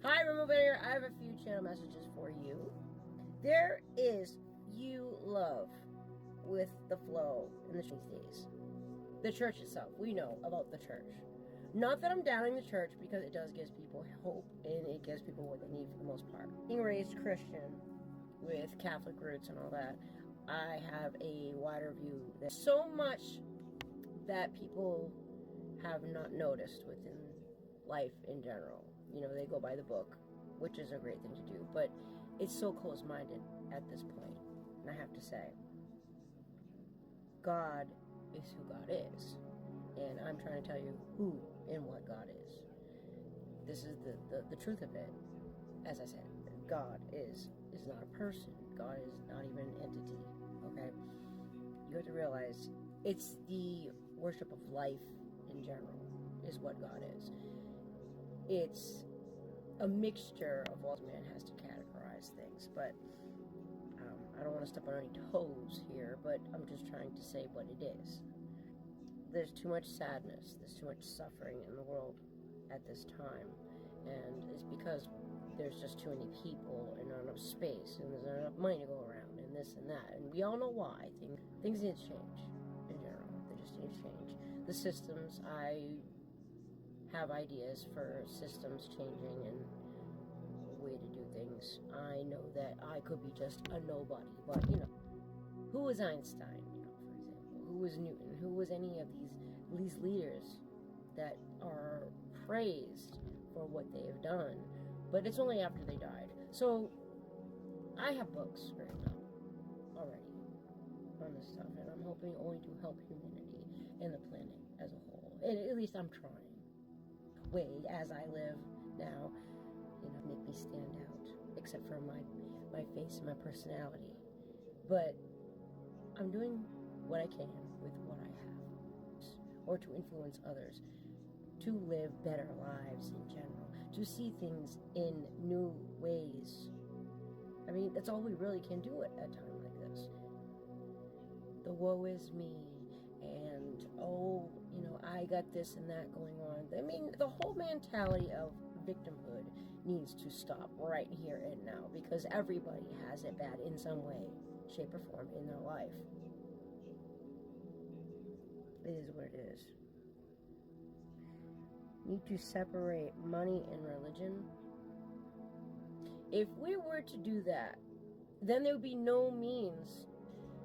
Hi, Remover here. I have a few channel messages for you. There is love with the flow in the these days. The church itself, we know about the church. Not that I'm downing the church, because it does give people hope and it gives people what they need for the most part. Being raised Christian with Catholic roots and all that, I have a wider view. There's so much that people have not noticed within life in general. You know, they go by the book, which is a great thing to do, but it's so close-minded at this point. And I have to say, God is who God is. And I'm trying to tell you who and what God is. This is the truth of it. As I said, God is not a person. God is not even an entity, okay? You have to realize it's the worship of life in general is what God is. It's a mixture of what man has to categorize things, but I don't want to step on any toes here, but I'm just trying to say what it is. There's too much sadness, there's too much suffering in the world at this time, and it's because there's just too many people and not enough space, and there's not enough money to go around, and this and that, and we all know why. Things need to change in general. They just need to change. The systems, I have ideas for systems changing and a way to do things. I know that I could be just a nobody, but you know, who was Einstein, you know, for example? Who was Newton? Who was any of these leaders that are praised for what they have done? But it's only after they died. So I have books written up already on this stuff, and I'm hoping only to help humanity and the planet as a whole. And at least I'm trying. Way as I live now, you know, make me stand out, except for my face and my personality. But I'm doing what I can with what I have, or to influence others to live better lives in general, to see things in new ways. I mean, that's all we really can do at a time like this. The woe is me, and oh, you know, I got this and that going on. I mean, the whole mentality of victimhood needs to stop right here and now, because everybody has it bad in some way, shape, or form in their life. It is what it is. Need to separate money and religion. If we were to do that, then there would be no means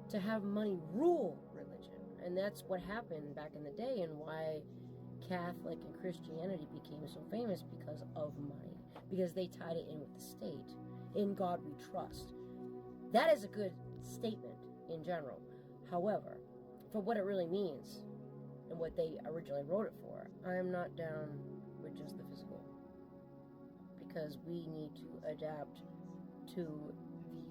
to have money rule religion. And that's what happened back in the day, and why Catholic and Christianity became so famous, because of money. Because they tied it in with the state. In God we trust. That is a good statement in general. However, for what it really means, and what they originally wrote it for, I am not down with just the physical. Because we need to adapt to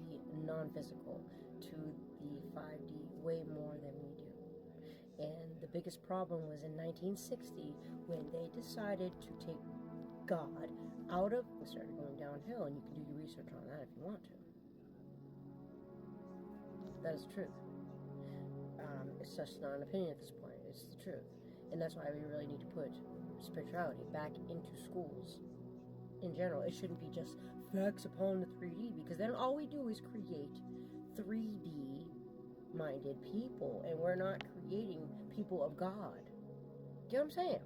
the non-physical, to the 5D, way more than we do. And the biggest problem was in 1960, when they decided to take God out of, it started going downhill, and you can do your research on that if you want to. That is the truth. It's just not an opinion at this point, it's the truth. And that's why we really need to put spirituality back into schools in general. It shouldn't be just facts upon the 3D, because then all we do is create 3D minded people, and we're not creating people of God. Get what I'm saying?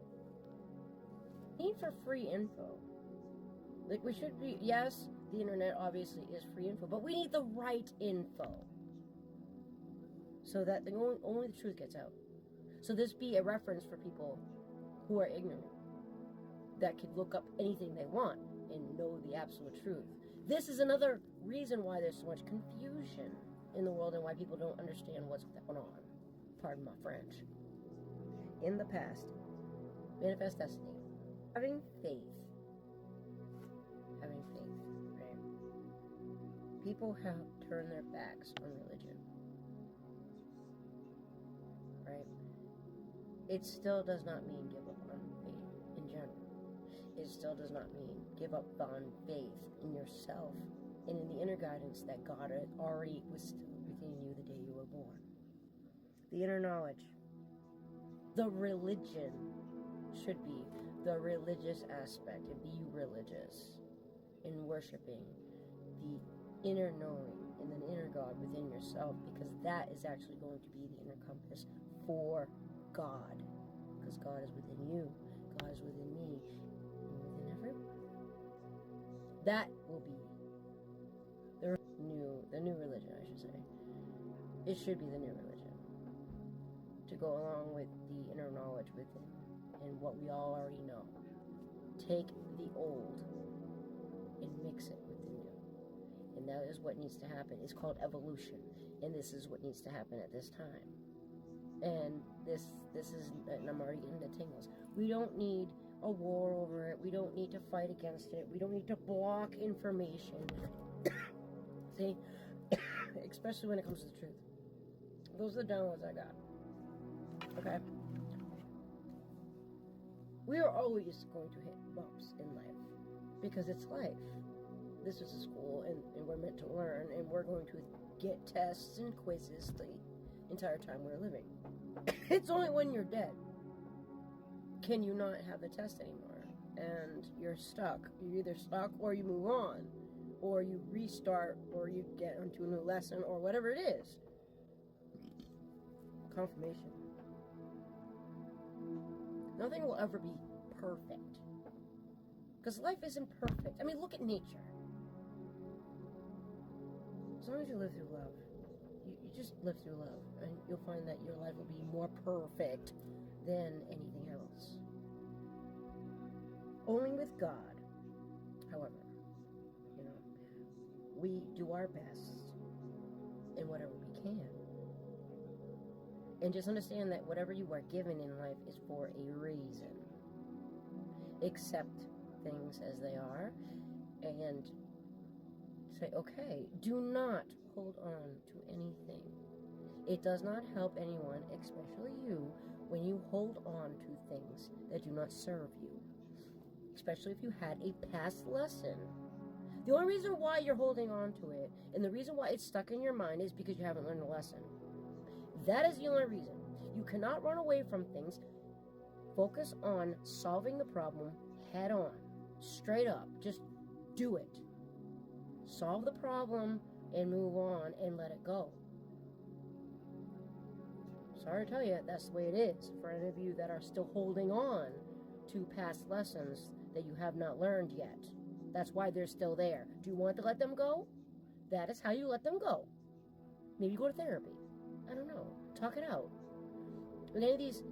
Need for free info. Like, we should be, yes, the internet obviously is free info, but we need the right info, so that only the truth gets out. So this be a reference for people who are ignorant, that could look up anything they want and know the absolute truth. This is another reason why there's so much confusion in the world, and why people don't understand what's going on. Pardon my French. In the past, manifest destiny. Having faith, right? People have turned their backs on religion, right? It still does not mean give up on faith in general. It still does not mean give up on faith in yourself and in the inner guidance that God already was still within you the day you were born. The inner knowledge. The religion should be the religious aspect, and be religious. in worshiping the inner knowing and the inner God within yourself, because that is actually going to be the inner compass for God. Because God is within you, God is within me, and within everyone. That will be the new religion, I should say. It should be the new religion, to go along with the inner knowledge within and what we all already know. Take the old and mix it with the new. And that is what needs to happen. It's called evolution. And this is what needs to happen at this time. And this is, and I'm already getting the tingles. We don't need a war over it. We don't need to fight against it. We don't need to block information. See? Especially when it comes to the truth. Those are the downloads I got. Okay? We are always going to hit bumps in life. Because it's life. This is a school, and we're meant to learn, and we're going to get tests and quizzes the entire time we're living. It's only when you're dead can you not have the test anymore, and you're stuck. You're either stuck, or you move on, or you restart, or you get onto a new lesson, or whatever it is. Confirmation. Nothing will ever be perfect, because life isn't perfect. I mean, look at nature. As long as you live through love, you just live through love, and you'll find that your life will be more perfect than anything else. Only with God, however, we do our best in whatever we can. And just understand that whatever you are given in life is for a reason. Accept things as they are, and say, okay, do not hold on to anything. It does not help anyone, especially you, when you hold on to things that do not serve you. Especially if you had a past lesson. The only reason why you're holding on to it, and the reason why it's stuck in your mind, is because you haven't learned a lesson. That is the only reason. You cannot run away from things. Focus on solving the problem head on. Straight up. Just do it. Solve the problem and move on and let it go. Sorry to tell you, that's the way it is. For any of you that are still holding on to past lessons that you have not learned yet, that's why they're still there. Do you want to let them go? That is how you let them go. Maybe go to therapy. I don't know. Talk it out. And any of these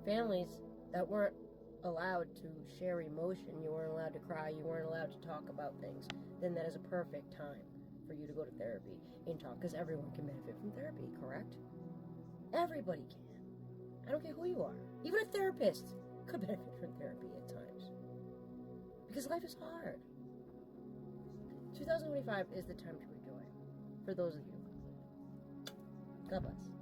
families that weren't allowed to share emotion, you weren't allowed to cry, you weren't allowed to talk about things, then that is a perfect time for you to go to therapy and talk, because everyone can benefit from therapy, correct? Everybody can. I don't care who you are. Even a therapist could benefit from therapy at times. Because life is hard. 2025 is the time to enjoy, for those of you. God bless.